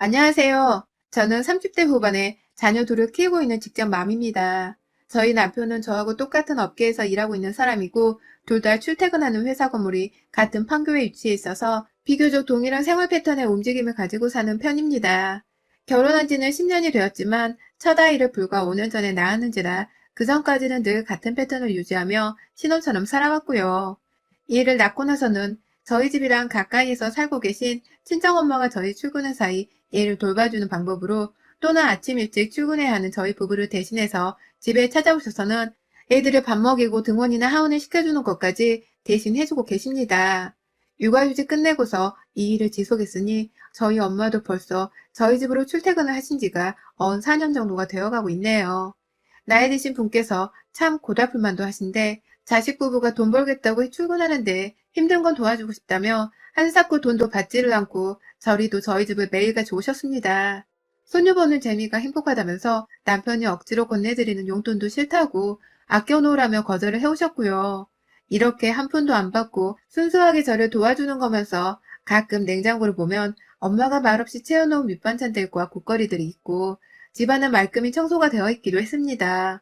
안녕하세요. 저는 30대 후반에 자녀 둘을 키우고 있는 직장맘입니다. 저희 남편은 저하고 똑같은 업계에서 일하고 있는 사람이고 둘 다 출퇴근하는 회사 건물이 같은 판교에 위치해 있어서 비교적 동일한 생활 패턴의 움직임을 가지고 사는 편입니다. 결혼한 지는 10년이 되었지만 첫 아이를 불과 5년 전에 낳았는지라 그 전까지는 늘 같은 패턴을 유지하며 신혼처럼 살아왔고요. 이 일을 낳고 나서는 저희 집이랑 가까이에서 살고 계신 친정엄마가 저희 출근한 사이 얘를 돌봐주는 방법으로 또는 아침 일찍 출근해야 하는 저희 부부를 대신해서 집에 찾아오셔서는 애들을 밥 먹이고 등원이나 하원을 시켜주는 것까지 대신 해주고 계십니다. 육아휴직 끝내고서 이 일을 지속했으니 저희 엄마도 벌써 저희 집으로 출퇴근을 하신 지가 4년 정도가 되어가고 있네요. 나이 드신 분께서 참 고달플만도 하신데 자식 부부가 돈 벌겠다고 출근하는데 힘든 건 도와주고 싶다며 한사코 돈도 받지를 않고 저리도 저희 집을 매일같이 오셨습니다. 손녀 보는 재미가 행복하다면서 남편이 억지로 건네드리는 용돈도 싫다고 아껴놓으라며 거절을 해오셨고요. 이렇게 한 푼도 안 받고 순수하게 저를 도와주는 거면서 가끔 냉장고를 보면 엄마가 말없이 채워놓은 밑반찬들과 국거리들이 있고 집안은 말끔히 청소가 되어 있기도 했습니다.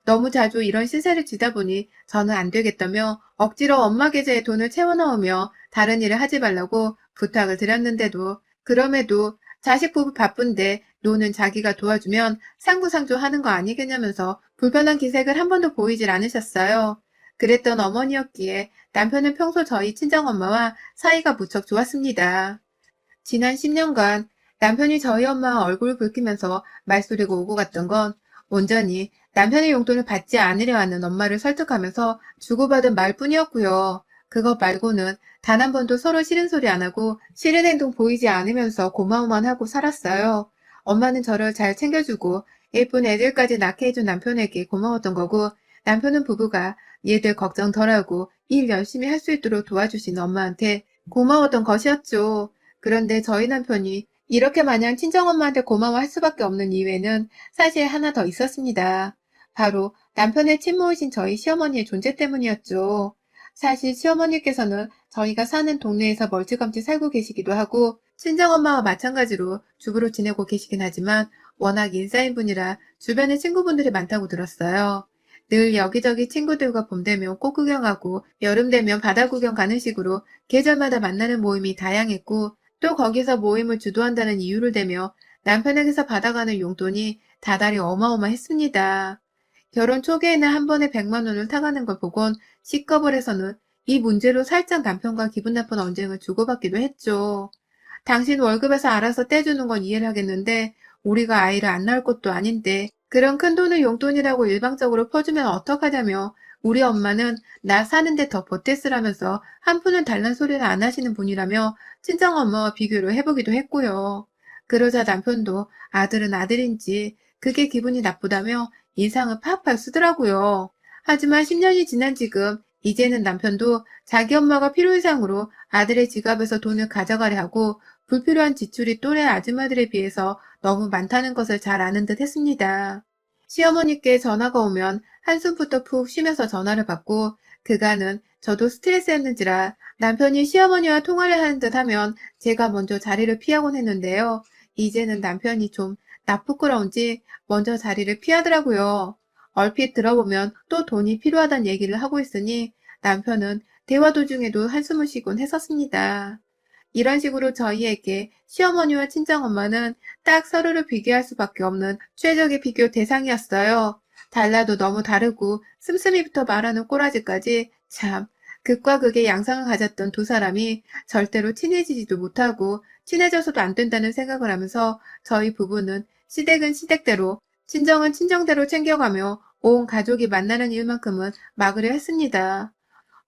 너무 자주 이런 시세를 지다 보니 저는 안 되겠다며 억지로 엄마 계좌에 돈을 채워 넣으며 다른 일을 하지 말라고 부탁을 드렸는데도 그럼에도 자식 부부 바쁜데 노는 자기가 도와주면 상부상조 하는 거 아니겠냐면서 불편한 기색을 한 번도 보이질 않으셨어요. 그랬던 어머니였기에 남편은 평소 저희 친정엄마와 사이가 무척 좋았습니다. 지난 10년간 남편이 저희 엄마 얼굴을 붉히면서 말소리가 오고 갔던 건 온전히 남편의 용돈을 받지 않으려 하는 엄마를 설득하면서 주고받은 말뿐이었고요. 그것 말고는 단 한 번도 서로 싫은 소리 안 하고 싫은 행동 보이지 않으면서 고마워만 하고 살았어요. 엄마는 저를 잘 챙겨주고 예쁜 애들까지 낳게 해준 남편에게 고마웠던 거고 남편은 부부가 얘들 걱정 덜하고 일 열심히 할 수 있도록 도와주신 엄마한테 고마웠던 것이었죠. 그런데 저희 남편이 이렇게 마냥 친정엄마한테 고마워할 수밖에 없는 이유에는 사실 하나 더 있었습니다. 바로 남편의 친모이신 저희 시어머니의 존재 때문이었죠. 사실 시어머니께서는 저희가 사는 동네에서 멀찌감치 살고 계시기도 하고 친정엄마와 마찬가지로 주부로 지내고 계시긴 하지만 워낙 인싸인 분이라 주변에 친구분들이 많다고 들었어요. 늘 여기저기 친구들과 봄 되면 꽃 구경하고 여름 되면 바다 구경 가는 식으로 계절마다 만나는 모임이 다양했고 또 거기서 모임을 주도한다는 이유를 대며 남편에게서 받아가는 용돈이 다달이 어마어마했습니다. 결혼 초기에는 한 번에 100만 원을 타가는 걸 보곤 식겁을 해서는 이 문제로 살짝 남편과 기분 나쁜 언쟁을 주고받기도 했죠. 당신 월급에서 알아서 떼주는 건 이해를 하겠는데 우리가 아이를 안 낳을 것도 아닌데 그런 큰 돈을 용돈이라고 일방적으로 퍼주면 어떡하냐며 우리 엄마는 나 사는데 더 보태쓰라면서 한 푼은 달란 소리를 안 하시는 분이라며 친정엄마와 비교를 해보기도 했고요. 그러자 남편도 아들은 아들인지 그게 기분이 나쁘다며 인상을 팍팍 쓰더라고요. 하지만 10년이 지난 지금 이제는 남편도 자기 엄마가 필요 이상으로 아들의 지갑에서 돈을 가져가려 하고 불필요한 지출이 또래 아줌마들에 비해서 너무 많다는 것을 잘 아는 듯 했습니다. 시어머니께 전화가 오면 한숨부터 푹 쉬면서 전화를 받고 그간은 저도 스트레스였는지라 남편이 시어머니와 통화를 하는 듯 하면 제가 먼저 자리를 피하곤 했는데요. 이제는 남편이 좀 나쁘끄러운지 먼저 자리를 피하더라고요. 얼핏 들어보면 또 돈이 필요하다는 얘기를 하고 있으니 남편은 대화 도중에도 한숨을 쉬곤 했었습니다. 이런 식으로 저희에게 시어머니와 친정엄마는 딱 서로를 비교할 수밖에 없는 최적의 비교 대상이었어요. 달라도 너무 다르고 씀씀이부터 말하는 꼬라지까지 참 극과 극의 양상을 가졌던 두 사람이 절대로 친해지지도 못하고 친해져서도 안 된다는 생각을 하면서 저희 부부는 시댁은 시댁대로 친정은 친정대로 챙겨가며 온 가족이 만나는 일만큼은 막으려 했습니다.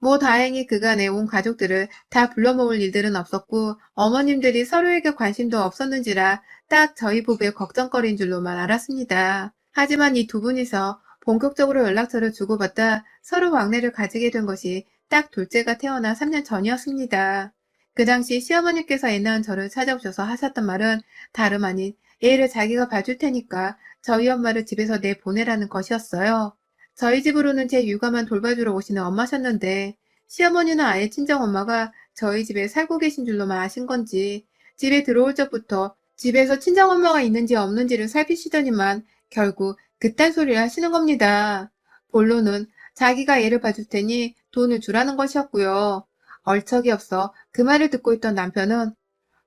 뭐 다행히 그간에 온 가족들을 다 불러 모을 일들은 없었고 어머님들이 서로에게 관심도 없었는지라 딱 저희 부부의 걱정거리인 줄로만 알았습니다. 하지만 이 두 분이서 본격적으로 연락처를 주고받다 서로 왕래를 가지게 된 것이 딱 둘째가 태어나 3년 전이었습니다. 그 당시 시어머니께서 애 낳은 저를 찾아오셔서 하셨던 말은 다름 아닌 애를 자기가 봐줄 테니까 저희 엄마를 집에서 내보내라는 것이었어요. 저희 집으로는 제 육아만 돌봐주러 오시는 엄마셨는데 시어머니는 아예 친정엄마가 저희 집에 살고 계신 줄로만 아신 건지 집에 들어올 적부터 집에서 친정엄마가 있는지 없는지를 살피시더니만 결국 그딴 소리를 하시는 겁니다. 본론은 자기가 애를 봐줄 테니 돈을 주라는 것이었고요. 얼척이 없어 그 말을 듣고 있던 남편은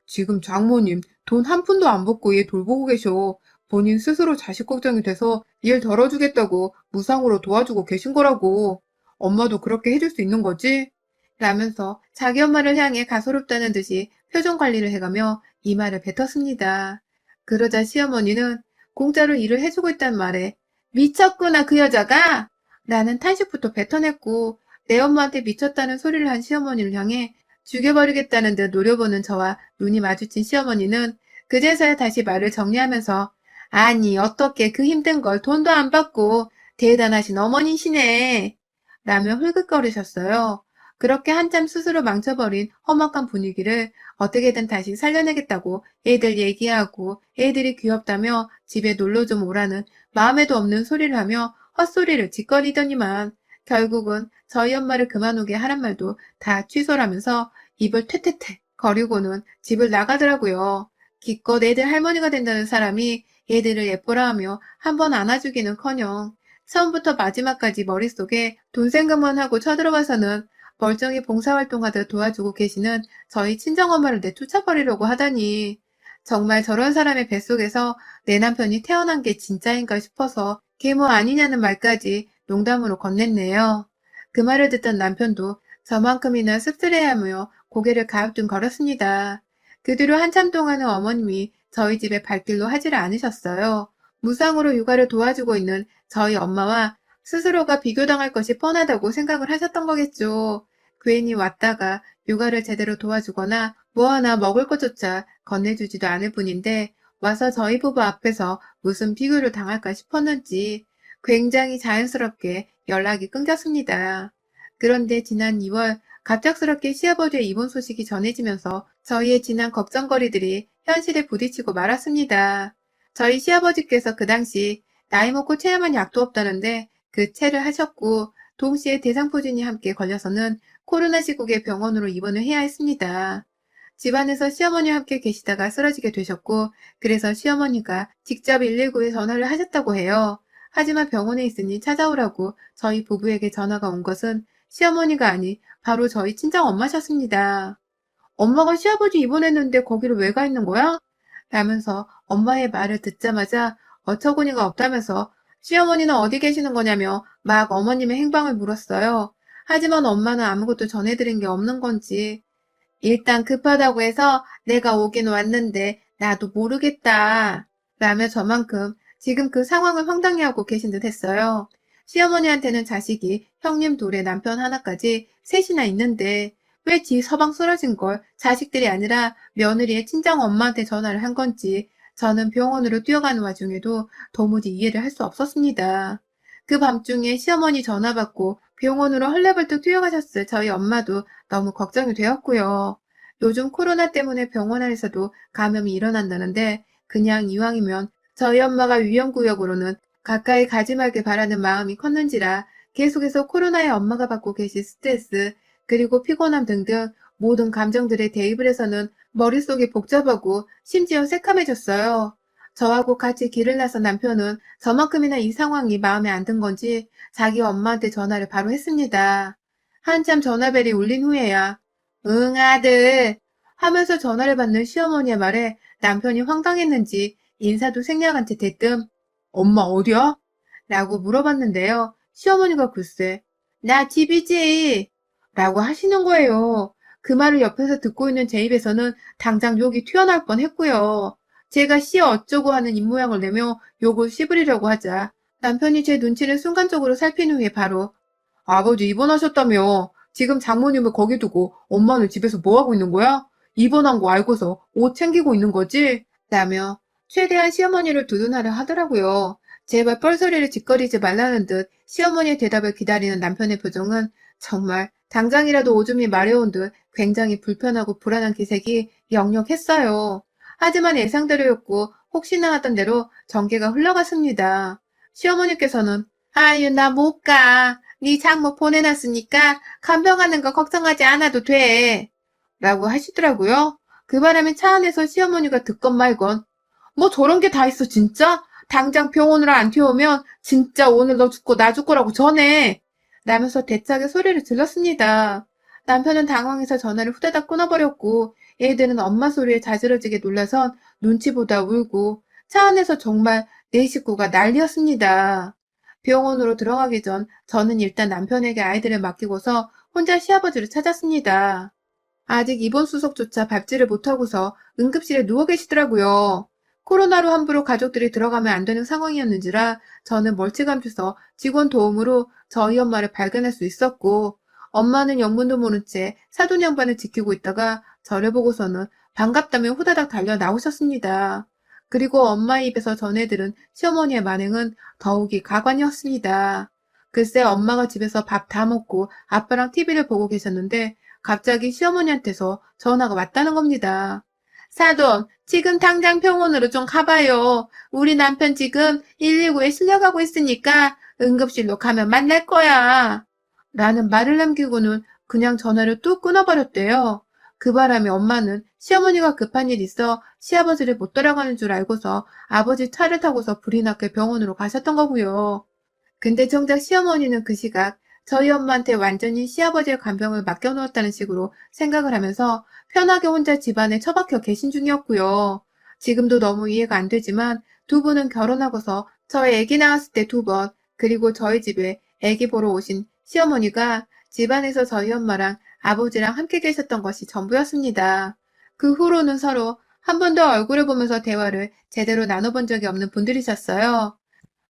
지금 장모님 돈 한 푼도 안 받고 얘 돌보고 계셔. 본인 스스로 자식 걱정이 돼서 일 덜어주겠다고 무상으로 도와주고 계신 거라고. 엄마도 그렇게 해줄 수 있는 거지? 라면서 자기 엄마를 향해 가소롭다는 듯이 표정 관리를 해가며 이 말을 뱉었습니다. 그러자 시어머니는 공짜로 일을 해주고 있단 말에 미쳤구나 그 여자가! 라는 탄식부터 뱉어냈고 내 엄마한테 미쳤다는 소리를 한 시어머니를 향해 죽여버리겠다는 듯 노려보는 저와 눈이 마주친 시어머니는 그제서야 다시 말을 정리하면서 아니 어떻게 그 힘든 걸 돈도 안 받고 대단하신 어머니시네 라며 흘긋거리셨어요. 그렇게 한참 스스로 망쳐버린 험악한 분위기를 어떻게든 다시 살려내겠다고 애들 얘기하고 애들이 귀엽다며 집에 놀러 좀 오라는 마음에도 없는 소리를 하며 헛소리를 짓거리더니만 결국은 저희 엄마를 그만 오게 하란 말도 다 취소하면서 입을 퇴퇴퇴 거리고는 집을 나가더라고요. 기껏 애들 할머니가 된다는 사람이 애들을 예뻐라 하며 한 번 안아주기는커녕 처음부터 마지막까지 머릿속에 돈 생각만 하고 쳐들어와서는 멀쩡히 봉사활동하듯 도와주고 계시는 저희 친정엄마를 내쫓아버리려고 하다니 정말 저런 사람의 뱃속에서 내 남편이 태어난 게 진짜인가 싶어서 계모 아니냐는 말까지 농담으로 건넸네요. 그 말을 듣던 남편도 저만큼이나 씁쓸해하며 고개를 가엾든 걸었습니다. 그 뒤로 한참 동안은 어머님이 저희 집에 발길로 하지를 않으셨어요. 무상으로 육아를 도와주고 있는 저희 엄마와 스스로가 비교당할 것이 뻔하다고 생각을 하셨던 거겠죠. 괜히 왔다가 육아를 제대로 도와주거나 뭐 하나 먹을 것조차 건네주지도 않을 뿐인데 와서 저희 부부 앞에서 무슨 비교를 당할까 싶었는지 굉장히 자연스럽게 연락이 끊겼습니다. 그런데 지난 2월 갑작스럽게 시아버지의 입원 소식이 전해지면서 저희의 지난 걱정거리들이 현실에 부딪히고 말았습니다. 저희 시아버지께서 그 당시 나이 먹고 체험한 약도 없다는데 그 체를 하셨고 동시에 대상포진이 함께 걸려서는 코로나 시국에 병원으로 입원을 해야 했습니다. 집안에서 시어머니와 함께 계시다가 쓰러지게 되셨고 그래서 시어머니가 직접 119에 전화를 하셨다고 해요. 하지만 병원에 있으니 찾아오라고 저희 부부에게 전화가 온 것은 시어머니가 아니 바로 저희 친정 엄마셨습니다. 엄마가 시아버지 입원했는데 거기를 왜 가 있는 거야? 라면서 엄마의 말을 듣자마자 어처구니가 없다면서 시어머니는 어디 계시는 거냐며 막 어머님의 행방을 물었어요. 하지만 엄마는 아무것도 전해드린 게 없는 건지 일단 급하다고 해서 내가 오긴 왔는데 나도 모르겠다 라며 저만큼 지금 그 상황을 황당해하고 계신 듯 했어요. 시어머니한테는 자식이 형님 둘에 남편 하나까지 셋이나 있는데 왜 지 서방 쓰러진 걸 자식들이 아니라 며느리의 친정 엄마한테 전화를 한 건지 저는 병원으로 뛰어가는 와중에도 도무지 이해를 할 수 없었습니다. 그 밤중에 시어머니 전화 받고 병원으로 헐레벌떡 뛰어가셨을 저희 엄마도 너무 걱정이 되었고요. 요즘 코로나 때문에 병원 안에서도 감염이 일어난다는데 그냥 이왕이면 저희 엄마가 위험구역으로는 가까이 가지 말길 바라는 마음이 컸는지라 계속해서 코로나에 엄마가 받고 계신 스트레스 그리고 피곤함 등등 모든 감정들에 대입을 해서는 머릿속이 복잡하고 심지어 새카매졌어요. 저하고 같이 길을 나선 남편은 저만큼이나 이 상황이 마음에 안 든 건지 자기 엄마한테 전화를 바로 했습니다. 한참 전화벨이 울린 후에야 응 아들 하면서 전화를 받는 시어머니의 말에 남편이 황당했는지 인사도 생략한 채 대뜸 엄마 어디야? 라고 물어봤는데요. 시어머니가 글쎄 나 집이지 라고 하시는 거예요. 그 말을 옆에서 듣고 있는 제 입에서는 당장 욕이 튀어나올 뻔했고요. 제가 씨 어쩌고 하는 입모양을 내며 욕을 씹으리려고 하자 남편이 제 눈치를 순간적으로 살핀 후에 바로 아버지 입원하셨다며 지금 장모님을 거기 두고 엄마는 집에서 뭐하고 있는 거야? 입원한 거 알고서 옷 챙기고 있는 거지? 라며 최대한 시어머니를 두둔하려 하더라고요. 제발 뻘소리를 짓거리지 말라는 듯 시어머니의 대답을 기다리는 남편의 표정은 정말 당장이라도 오줌이 마려운 듯 굉장히 불편하고 불안한 기색이 역력했어요. 하지만 예상대로였고 혹시나 하던 대로 전개가 흘러갔습니다. 시어머니께서는 아유 나 못 가. 네 장모 보내놨으니까 간병하는 거 걱정하지 않아도 돼. 라고 하시더라고요. 그 바람에 차 안에서 시어머니가 듣건 말건 뭐 저런 게 다 있어 진짜? 당장 병원으로 안 태우면 진짜 오늘 너 죽고 나 죽고라고 전해. 라면서 대차게 소리를 질렀습니다. 남편은 당황해서 전화를 후다닥 끊어버렸고 애들은 엄마 소리에 자지러지게 놀라선 눈치보다 울고 차 안에서 정말 네 식구가 난리였습니다. 병원으로 들어가기 전 저는 일단 남편에게 아이들을 맡기고서 혼자 시아버지를 찾았습니다. 아직 입원 수속조차 밟지를 못하고서 응급실에 누워 계시더라고요. 코로나로 함부로 가족들이 들어가면 안 되는 상황이었는지라 저는 멀찌감쳐서 직원 도움으로 저희 엄마를 발견할 수 있었고 엄마는 영문도 모른 채 사돈 양반을 지키고 있다가 저를 보고서는 반갑다며 후다닥 달려 나오셨습니다. 그리고 엄마의 입에서 전해들은 시어머니의 만행은 더욱이 가관이었습니다. 글쎄 엄마가 집에서 밥 다 먹고 아빠랑 TV를 보고 계셨는데 갑자기 시어머니한테서 전화가 왔다는 겁니다. 사돈, 지금 당장 병원으로 좀 가봐요. 우리 남편 지금 119에 실려가고 있으니까 응급실로 가면 만날 거야. 라는 말을 남기고는 그냥 전화를 뚝 끊어버렸대요. 그 바람에 엄마는 시어머니가 급한 일 있어 시아버지를 못 따라가는 줄 알고서 아버지 차를 타고서 불이 나게 병원으로 가셨던 거고요. 근데 정작 시어머니는 그 시각 저희 엄마한테 완전히 시아버지의 간병을 맡겨놓았다는 식으로 생각을 하면서 편하게 혼자 집안에 처박혀 계신 중이었고요. 지금도 너무 이해가 안 되지만 두 분은 결혼하고서 저희 아기 낳았을 때 두 번, 그리고 저희 집에 아기 보러 오신 시어머니가 집안에서 저희 엄마랑 아버지랑 함께 계셨던 것이 전부였습니다. 그 후로는 서로 한 번도 얼굴을 보면서 대화를 제대로 나눠본 적이 없는 분들이셨어요.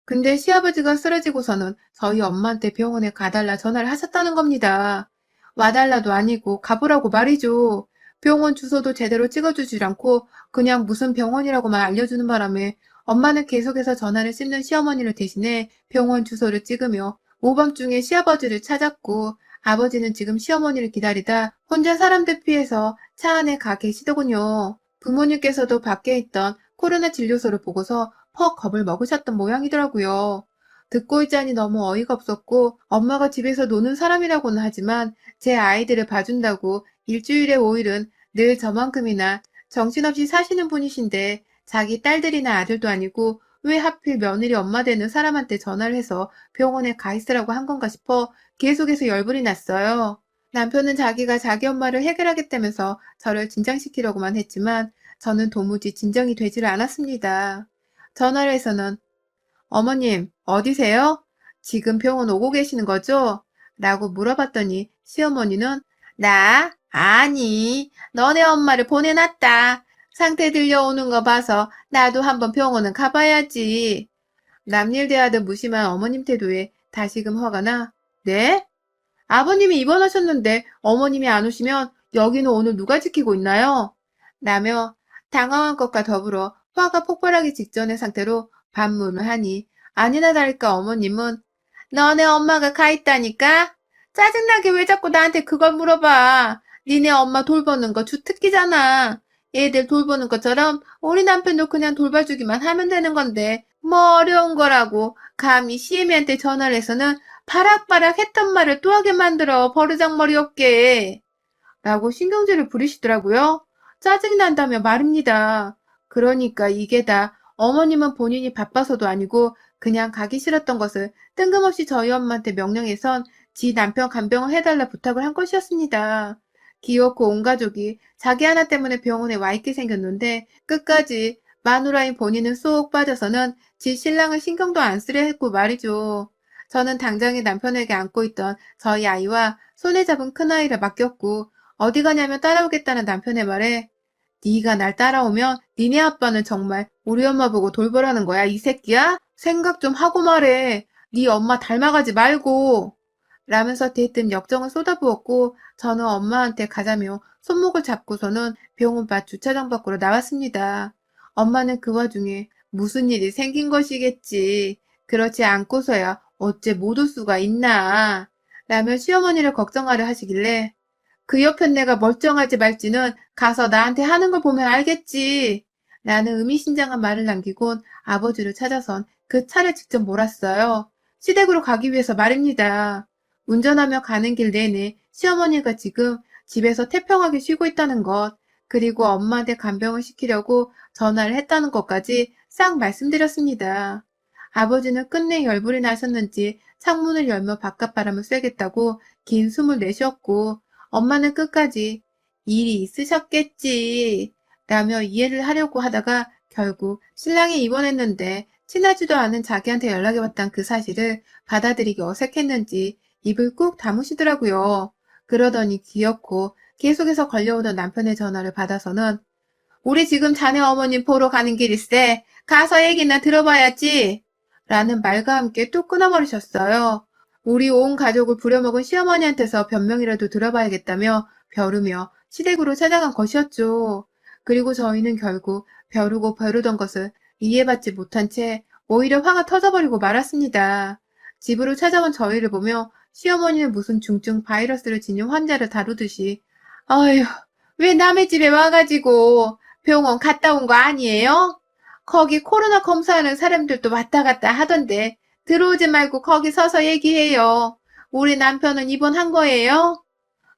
근데 시아버지가 쓰러지고서는 저희 엄마한테 병원에 가달라 전화를 하셨다는 겁니다. 와달라도 아니고 가보라고 말이죠. 병원 주소도 제대로 찍어주질 않고 그냥 무슨 병원이라고만 알려주는 바람에 엄마는 계속해서 전화를 씹는 시어머니를 대신해 병원 주소를 찍으며 오밤중에 시아버지를 찾았고 아버지는 지금 시어머니를 기다리다 혼자 사람들 피해서 차 안에 가 계시더군요. 부모님께서도 밖에 있던 코로나 진료소를 보고서 퍽 겁을 먹으셨던 모양이더라고요. 듣고 있자니 너무 어이가 없었고 엄마가 집에서 노는 사람이라고는 하지만 제 아이들을 봐준다고 일주일에 5일은 늘 저만큼이나 정신없이 사시는 분이신데 자기 딸들이나 아들도 아니고 왜 하필 며느리 엄마 되는 사람한테 전화를 해서 병원에 가 있으라고 한 건가 싶어 계속해서 열불이 났어요. 남편은 자기가 자기 엄마를 해결하겠다면서 저를 진정시키려고만 했지만 저는 도무지 진정이 되지를 않았습니다. 전화를 해서는 어머님, 어디세요? 지금 병원 오고 계시는 거죠? 라고 물어봤더니 시어머니는 나? 아니, 너네 엄마를 보내놨다. 상태 들려오는 거 봐서 나도 한번 병원은 가봐야지. 남일 대하듯 무심한 어머님 태도에 다시금 화가 나. 네? 아버님이 입원하셨는데 어머님이 안 오시면 여기는 오늘 누가 지키고 있나요? 라며 당황한 것과 더불어 화가 폭발하기 직전의 상태로 반문을 하니 아니나 다를까 어머님은 너네 엄마가 가 있다니까? 짜증나게 왜 자꾸 나한테 그걸 물어봐. 니네 엄마 돌보는 거 주특기잖아. 애들 돌보는 것처럼 우리 남편도 그냥 돌봐주기만 하면 되는 건데 뭐 어려운 거라고 감히 시애미한테 전화를 해서는 바락바락 했던 말을 또 하게 만들어 버르장머리 없게 라고 신경질을 부리시더라고요. 짜증이 난다며 말입니다. 그러니까 이게 다 어머님은 본인이 바빠서도 아니고 그냥 가기 싫었던 것을 뜬금없이 저희 엄마한테 명령해선 지 남편 간병을 해달라 부탁을 한 것이었습니다. 기어코 온 가족이 자기 하나 때문에 병원에 와 있게 생겼는데 끝까지 마누라인 본인은 쏙 빠져서는 지 신랑을 신경도 안 쓰려 했고 말이죠. 저는 당장에 남편에게 안고 있던 저희 아이와 손에 잡은 큰아이를 맡겼고 어디 가냐며 따라오겠다는 남편의 말에 네가 날 따라오면 니네 아빠는 정말 우리 엄마 보고 돌보라는 거야, 이 새끼야? 생각 좀 하고 말해. 네 엄마 닮아가지 말고. 라면서 대뜸 역정을 쏟아부었고 저는 엄마한테 가자며 손목을 잡고서는 병원 밖 주차장 밖으로 나왔습니다. 엄마는 그 와중에 무슨 일이 생긴 것이겠지. 그렇지 않고서야 어째 못 올 수가 있나. 라며 시어머니를 걱정하려 하시길래 그 옆엔 내가 멀쩡하지 말지는 가서 나한테 하는 걸 보면 알겠지. 라는 의미심장한 말을 남기곤 아버지를 찾아선 그 차를 직접 몰았어요. 시댁으로 가기 위해서 말입니다. 운전하며 가는 길 내내 시어머니가 지금 집에서 태평하게 쉬고 있다는 것, 그리고 엄마한테 간병을 시키려고 전화를 했다는 것까지 싹 말씀드렸습니다. 아버지는 끝내 열불이 나셨는지 창문을 열며 바깥바람을 쐬겠다고 긴 숨을 내쉬었고, 엄마는 끝까지 일이 있으셨겠지 라며 이해를 하려고 하다가 결국 신랑이 입원했는데 친하지도 않은 자기한테 연락이 왔단 그 사실을 받아들이기 어색했는지 입을 꾹 다무시더라고요. 그러더니 귀엽고 계속해서 걸려오던 남편의 전화를 받아서는 우리 지금 자네 어머님 보러 가는 길일세. 가서 얘기나 들어봐야지. 라는 말과 함께 뚝 끊어버리셨어요. 우리 온 가족을 부려먹은 시어머니한테서 변명이라도 들어봐야겠다며 벼르며 시댁으로 찾아간 것이었죠. 그리고 저희는 결국 벼르고 벼르던 것을 이해받지 못한 채 오히려 화가 터져버리고 말았습니다. 집으로 찾아온 저희를 보며 시어머니는 무슨 중증 바이러스를 지닌 환자를 다루듯이 아휴, 왜 남의 집에 와가지고 병원 갔다 온 거 아니에요? 거기 코로나 검사하는 사람들도 왔다 갔다 하던데 들어오지 말고 거기 서서 얘기해요. 우리 남편은 입원한 거예요?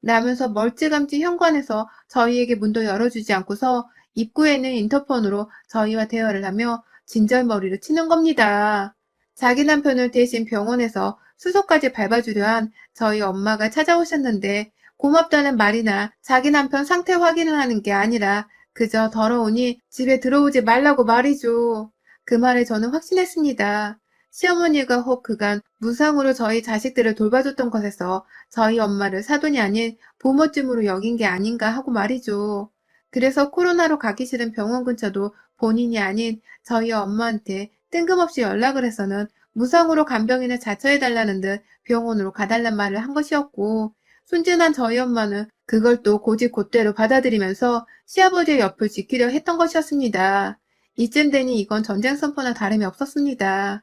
라면서 멀찌감치 현관에서 저희에게 문도 열어주지 않고서 입구에는 인터폰으로 저희와 대화를 하며 진절머리를 치는 겁니다. 자기 남편을 대신 병원에서 수소까지 밟아주려 한 저희 엄마가 찾아오셨는데 고맙다는 말이나 자기 남편 상태 확인을 하는 게 아니라 그저 더러우니 집에 들어오지 말라고 말이죠. 그 말에 저는 확신했습니다. 시어머니가 혹 그간 무상으로 저희 자식들을 돌봐줬던 것에서 저희 엄마를 사돈이 아닌 부모쯤으로 여긴 게 아닌가 하고 말이죠. 그래서 코로나로 가기 싫은 병원 근처도 본인이 아닌 저희 엄마한테 뜬금없이 연락을 해서는 무상으로 간병인을 자처해달라는 듯 병원으로 가달란 말을 한 것이었고, 순진한 저희 엄마는 그걸 또 고집곧대로 받아들이면서 시아버지의 옆을 지키려 했던 것이었습니다. 이쯤 되니 이건 전쟁 선포나 다름이 없었습니다.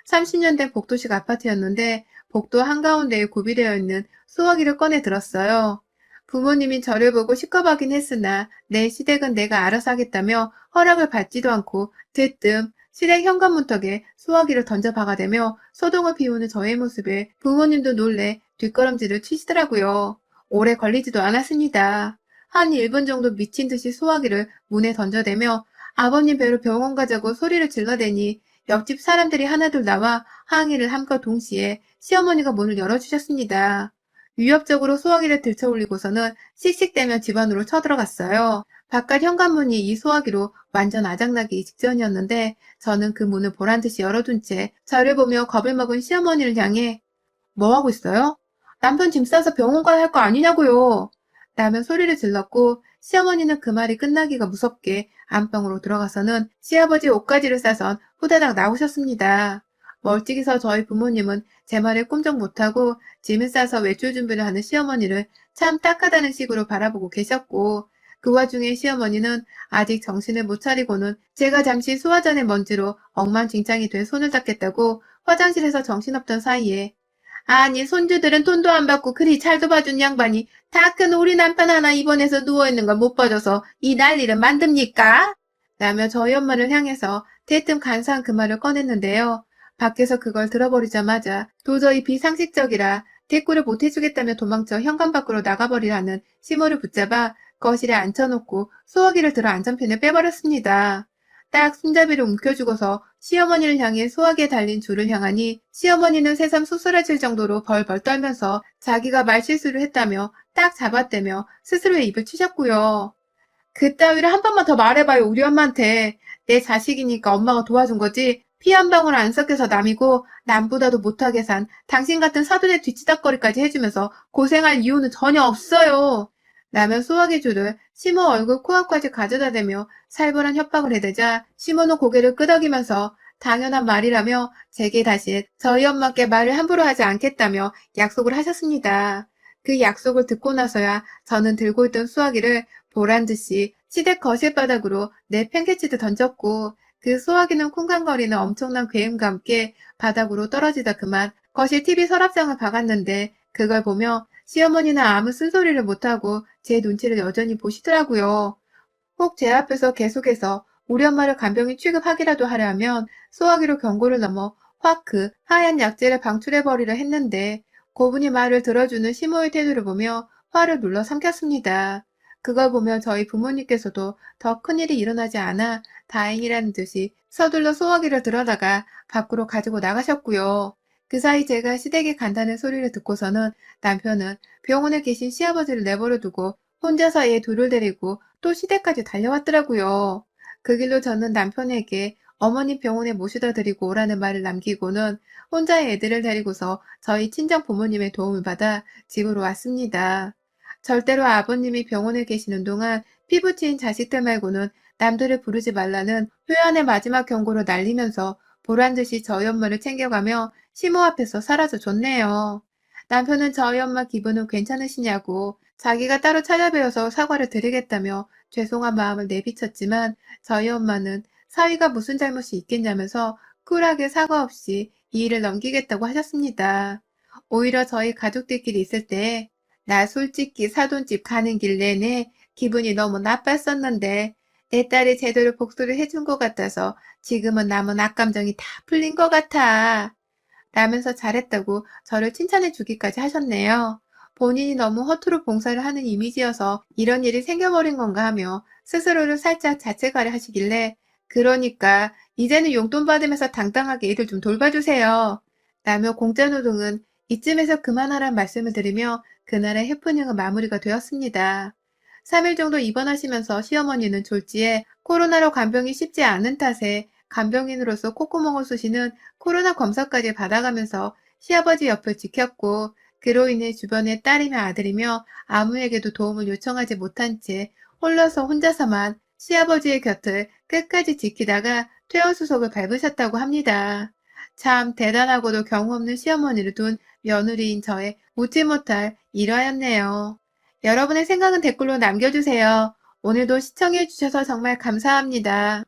30년 된 복도식 아파트였는데 복도 한가운데에 구비되어 있는 수화기를 꺼내 들었어요. 부모님이 저를 보고 시겁하긴 했으나 내 시댁은 내가 알아서 하겠다며 허락을 받지도 않고 대뜸 시댁 현관문턱에 수화기를 던져 박아대며 소동을 피우는 저의 모습에 부모님도 놀래 뒷걸음질을 치시더라고요. 오래 걸리지도 않았습니다. 한 1분 정도 미친 듯이 수화기를 문에 던져대며 아버님 배로 병원 가자고 소리를 질러대니 옆집 사람들이 하나둘 나와 항의를 함과 동시에 시어머니가 문을 열어주셨습니다. 위협적으로 소화기를 들쳐올리고서는 씩씩대며 집 안으로 쳐들어갔어요. 바깥 현관문이 이 소화기로 완전 아작나기 직전이었는데 저는 그 문을 보란듯이 열어둔 채 저를 보며 겁을 먹은 시어머니를 향해 뭐하고 있어요? 남편 짐 싸서 병원 가야 할 거 아니냐고요. 라며 소리를 질렀고 시어머니는 그 말이 끝나기가 무섭게 안방으로 들어가서는 시아버지 옷가지를 싸선 후다닥 나오셨습니다. 멀찍이서 저희 부모님은 제 말에 꼼짝 못하고 짐을 싸서 외출 준비를 하는 시어머니를 참 딱하다는 식으로 바라보고 계셨고, 그 와중에 시어머니는 아직 정신을 못 차리고는 제가 잠시 소화전의 먼지로 엉망진창이 돼 손을 닦겠다고 화장실에서 정신없던 사이에 아니 손주들은 돈도 안 받고 그리 잘도 봐준 양반이 다 큰 우리 남편 하나 입원해서 누워있는 걸 못 봐줘서 이 난리를 만듭니까? 라며 저희 엄마를 향해서 대뜸 간사한 그 말을 꺼냈는데요. 밖에서 그걸 들어버리자마자 도저히 비상식적이라 대꾸를 못해주겠다며 도망쳐 현관 밖으로 나가버리라는 시모를 붙잡아 거실에 앉혀놓고 소화기를 들어 안전핀을 빼버렸습니다. 딱 손잡이를 움켜쥐고서 시어머니를 향해 소화기에 달린 줄을 향하니 시어머니는 새삼 수스라질 정도로 벌벌 떨면서 자기가 말실수를 했다며 딱 잡아떼며 스스로의 입을 치셨고요. 그따위를 한 번만 더 말해봐요, 우리 엄마한테. 내 자식이니까 엄마가 도와준 거지. 피 한 방울 안 섞여서 남이고 남보다도 못하게 산 당신 같은 사돈의 뒤치다거리까지 해주면서 고생할 이유는 전혀 없어요. 라며 소화기 줄을 시모 얼굴 코앞까지 가져다 대며 살벌한 협박을 해대자 시모는 고개를 끄덕이면서 당연한 말이라며 제게 다시 저희 엄마께 말을 함부로 하지 않겠다며 약속을 하셨습니다. 그 약속을 듣고 나서야 저는 들고 있던 수화기를 보란듯이 시댁 거실 바닥으로 내팽개치듯 던졌고 그 수화기는 쿵쾅거리는 엄청난 괴음과 함께 바닥으로 떨어지다 그만 거실 TV 서랍장을 박았는데 그걸 보며 시어머니는 아무 쓴소리를 못하고 제 눈치를 여전히 보시더라고요. 혹 제 앞에서 계속해서 우리 엄마를 간병인 취급하기라도 하려 하면 수화기로 경고를 넘어 확 그 하얀 약재를 방출해버리려 했는데 고분이 말을 들어주는 시모의 태도를 보며 화를 눌러 삼켰습니다. 그걸 보면 저희 부모님께서도 더 큰일이 일어나지 않아 다행이라는 듯이 서둘러 소화기를 들어다가 밖으로 가지고 나가셨고요. 그 사이 제가 시댁에 간다는 소리를 듣고서는 남편은 병원에 계신 시아버지를 내버려 두고 혼자서 애 둘을 데리고 또 시댁까지 달려왔더라고요. 그 길로 저는 남편에게 어머니 병원에 모시다 드리고 오라는 말을 남기고는 혼자의 애들을 데리고서 저희 친정 부모님의 도움을 받아 집으로 왔습니다. 절대로 아버님이 병원에 계시는 동안 피부치인 자식들 말고는 남들을 부르지 말라는 회원의 마지막 경고를 날리면서 보란듯이 저희 엄마를 챙겨가며 시모 앞에서 사라져 줬네요. 남편은 저희 엄마 기분은 괜찮으시냐고 자기가 따로 찾아뵈어서 사과를 드리겠다며 죄송한 마음을 내비쳤지만 저희 엄마는 사위가 무슨 잘못이 있겠냐면서 쿨하게 사과 없이 이 일을 넘기겠다고 하셨습니다. 오히려 저희 가족들끼리 있을 때 나 솔직히 사돈집 가는 길 내내 기분이 너무 나빴었는데 내 딸이 제대로 복수를 해준 것 같아서 지금은 남은 악감정이 다 풀린 것 같아. 라면서 잘했다고 저를 칭찬해 주기까지 하셨네요. 본인이 너무 허투루 봉사를 하는 이미지여서 이런 일이 생겨버린 건가 하며 스스로를 살짝 자책하려 하시길래 그러니까 이제는 용돈 받으면서 당당하게 일을 좀 돌봐주세요. 라며 공짜노동은 이쯤에서 그만하란 말씀을 드리며 그날의 해프닝은 마무리가 되었습니다. 3일 정도 입원하시면서 시어머니는 졸지에 코로나로 간병이 쉽지 않은 탓에 간병인으로서 콧구멍을 쑤시는 코로나 검사까지 받아가면서 시아버지 옆을 지켰고 그로 인해 주변의 딸이며 아들이며 아무에게도 도움을 요청하지 못한 채 홀로서 혼자서만 시아버지의 곁을 끝까지 지키다가 퇴원수속을 밟으셨다고 합니다. 참 대단하고도 경우 없는 시어머니를 둔 며느리인 저의 웃지 못할 일화였네요. 여러분의 생각은 댓글로 남겨주세요. 오늘도 시청해주셔서 정말 감사합니다.